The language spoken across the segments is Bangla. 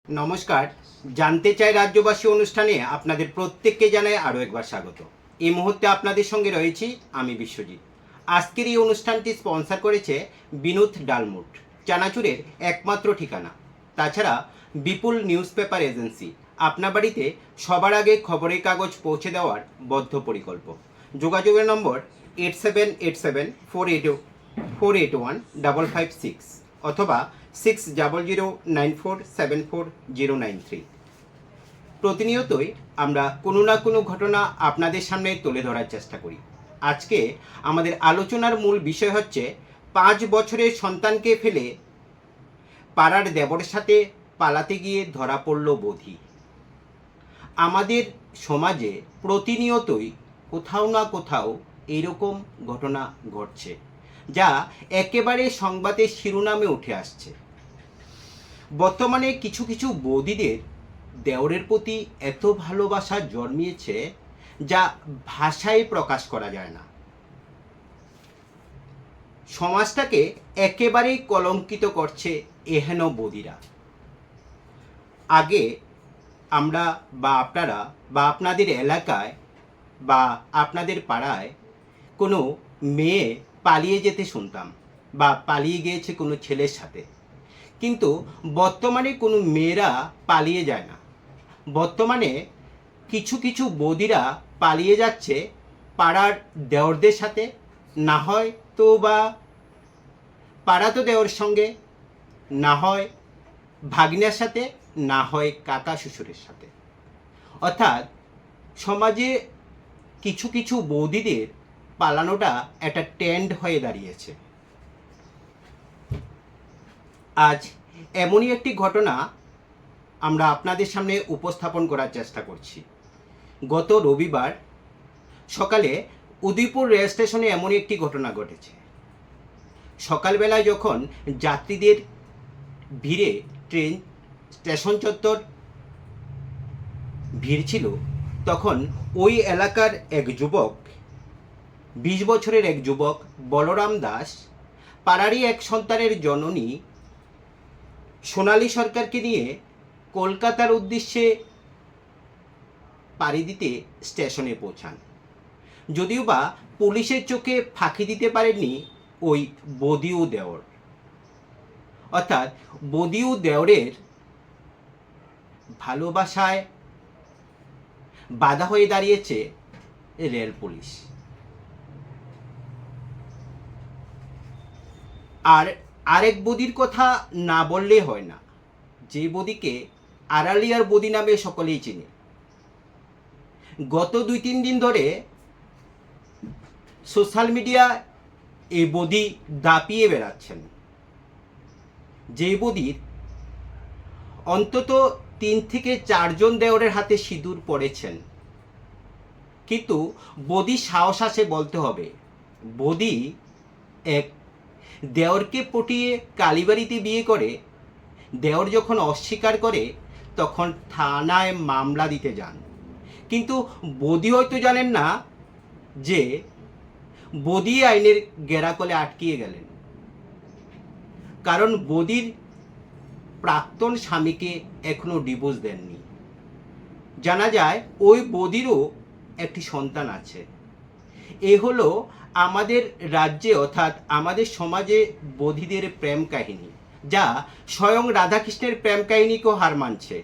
নমস্কার। জানতে চাই রাজ্যবাসী অনুষ্ঠানে আপনাদের প্রত্যেককে জানাই আরও একবার স্বাগত। এই মুহূর্তে আপনাদের সঙ্গে রয়েছি আমি বিশ্বজিৎ। আজকের এই অনুষ্ঠানটি স্পন্সর করেছে বিনোদ ডালমুট, চানাচুরের একমাত্র ঠিকানা। তাছাড়া বিপুল নিউজ পেপার এজেন্সি, আপনার বাড়িতে সবার আগে খবরের কাগজ পৌঁছে দেওয়ার বদ্ধপরিকল্প। যোগাযোগের নম্বর 87874815515556 অথবা 6009474093। প্রতিনিয়তই আমরা কোনো না কোনো ঘটনা আপনাদের সামনে তুলে ধরার চেষ্টা করি। আজকে আমাদের আলোচনার মূল বিষয় হচ্ছে 5 বছরের সন্তানকে ফেলে পাড়ার দেবরের সাথে পালাতে গিয়ে ধরা পড়ল বধূ। আমাদের সমাজে প্রতিনিয়তই কোথাও না কোথাও এইরকম ঘটনা ঘটছে, যা একেবারে সংবাদের শিরোনামে উঠে আসছে। বর্তমানে কিছু কিছু বৌদিদের দেওরের প্রতি এত ভালোবাসা জন্মিয়েছে যা ভাষায় প্রকাশ করা যায় না। সমাজটাকে একেবারেই কলঙ্কিত করছে এহেন বৌদিরা। আগে আমরা বা আপনারা বা আপনাদের এলাকায় বা আপনাদের পাড়ায় কোনো মেয়ে পালিয়ে যেতে শুনতাম বা পালিয়ে গিয়েছে কোনো ছেলের সাথে, কিন্তু বর্তমানে কোনো মেয়েরা পালিয়ে যায় না। বর্তমানে কিছু কিছু বৌদিরা পালিয়ে যাচ্ছে পাড়ার দেওরদের সাথে, না হয় তো বা পাড়াতো দেওর সঙ্গে, না হয় ভাগ্নের সাথে, না হয় কাকা শ্বশুরের সাথে। অর্থাৎ সমাজে কিছু কিছু বৌদিদের পালানোটা একটা ট্রেন্ড হয়ে দাঁড়িয়েছে। আজ এমনই একটি ঘটনা আমরা আপনাদের সামনে উপস্থাপন করার চেষ্টা করছি। গত রবিবার সকালে উদয়পুর রেল স্টেশনে এমনই একটি ঘটনা ঘটেছে। সকালবেলায় যখন যাত্রীদের ভিড়ে ট্রেন স্টেশন চত্বর ভিড় ছিল, তখন ওই এলাকার এক যুবক, 20 বছরের এক যুবক বলরাম দাস, পাড়ারই এক সন্তানের জননী সোনালী সরকারকে নিয়ে কলকাতার উদ্দেশ্যে পাড়ি দিতে স্টেশনে পৌঁছান। যদিও বা পুলিশের চোখে ফাঁকি দিতে পারেননি ওই বধূ দেওর। অর্থাৎ বধূ দেওরের ভালোবাসায় বাধা হয়ে দাঁড়িয়েছে রেল পুলিশ। আর আরেক বদির কথা না বললে হয় না, যে বদিকে আড়ালিয়ার বদি নামে সকলেই চিনে। গত 2-3 দিন ধরে সোশ্যাল মিডিয়া এই বদি দাপিয়ে বেড়াচ্ছেন, যে বদির অন্তত 3 থেকে 4 জন দেওরের হাতে সিঁদুর পড়েছেন। কিন্তু বদি সাহস আছে বলতে হবে, বদি এক দেওরকে পটিয়ে কালীবাড়িতে বিয়ে করে। দেওর যখন অস্বীকার করে তখন থানায় মামলা দিতে যান। কিন্তু বদি হয়তো জানেন না যে বদি আইনের গেরাকলে আটকিয়ে গেলেন, কারণ বদির প্রাক্তন স্বামীকে এখনো ডিভোর্স দেননি। জানা যায় ওই বদিরও একটি সন্তান আছে। এ হলো আমাদের রাজ্যে অর্থাৎ আমাদের সমাজে বধূদের প্রেম কাহিনী, যা স্বয়ং রাধাকৃষ্ণের প্রেম কাহিনীকেও হার মানছে।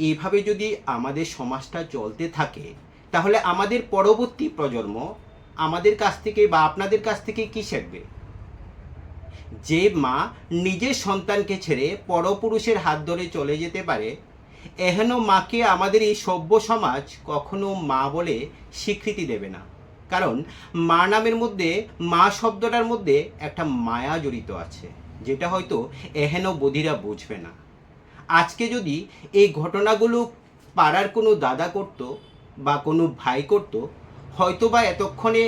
এইভাবে যদি আমাদের সমাজটা চলতে থাকে, তাহলে আমাদের পরবর্তী প্রজন্ম আমাদের কাছ থেকে বা আপনাদের কাছ থেকে কি শিখবে? যে মা নিজের সন্তানকে ছেড়ে পরপুরুষের হাত ধরে চলে যেতে পারে, এহেন মাকে আমাদের এই সভ্য সমাজ কখনো মা বলে স্বীকৃতি দেবে না। কারণ মা নামের মধ্যে, মা শব্দটার মধ্যে একটা মায়া জড়িত আছে, যেটা হয়তো এহেন বধিরা বুঝবে না। আজকে যদি এই ঘটনাগুলো পাড়ার কোনো দাদা করত বা কোনো ভাই করত, হয়তো বা এতক্ষণে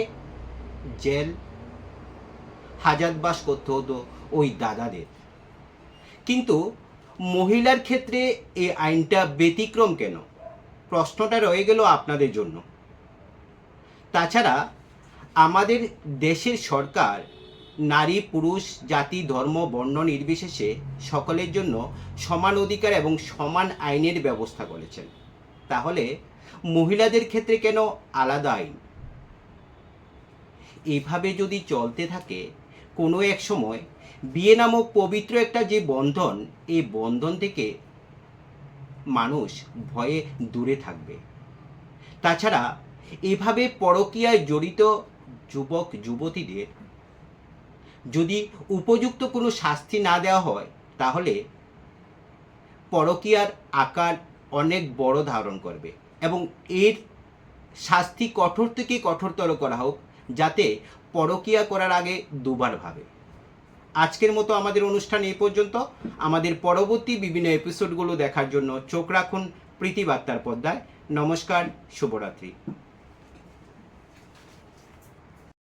জেল হাজতবাস করতে হতো ওই দাদাদের। কিন্তু মহিলার ক্ষেত্রে এই আইনটা ব্যতিক্রম কেন? প্রশ্নটা রয়ে গেল আপনাদের জন্য। তাছাড়া আমাদের দেশের সরকার নারী পুরুষ জাতি ধর্ম বর্ণ নির্বিশেষে সকলের জন্য সমান অধিকার এবং সমান আইনের ব্যবস্থা করেছেন। তাহলে মহিলাদের ক্ষেত্রে কেন আলাদা আইন? এভাবে যদি চলতে থাকে কোনো এক সময় বিয়ে নামক পবিত্র একটা যে বন্ধন, এই বন্ধন থেকে মানুষ ভয়ে দূরে থাকবে। তাছাড়া এভাবে পরকীয়ায় জড়িত যুবক যুবতীদের যদি উপযুক্ত কোনো শাস্তি না দেওয়া হয়, তাহলে পরকীয়ার আকার অনেক বড় ধারণ করবে এবং এর শাস্তি কঠোর থেকে কঠোরতর করা হোক, যাতে পরকীয়া করার আগে দুবার ভাবে। আজকের মতো আমাদের অনুষ্ঠান এই পর্যন্ত। আমাদের পরবর্তী বিভিন্ন এপিসোডগুলো দেখার জন্য চোখ রাখুন প্রীতিবার্তার পর্দায়। নমস্কার, শুভরাত্রি।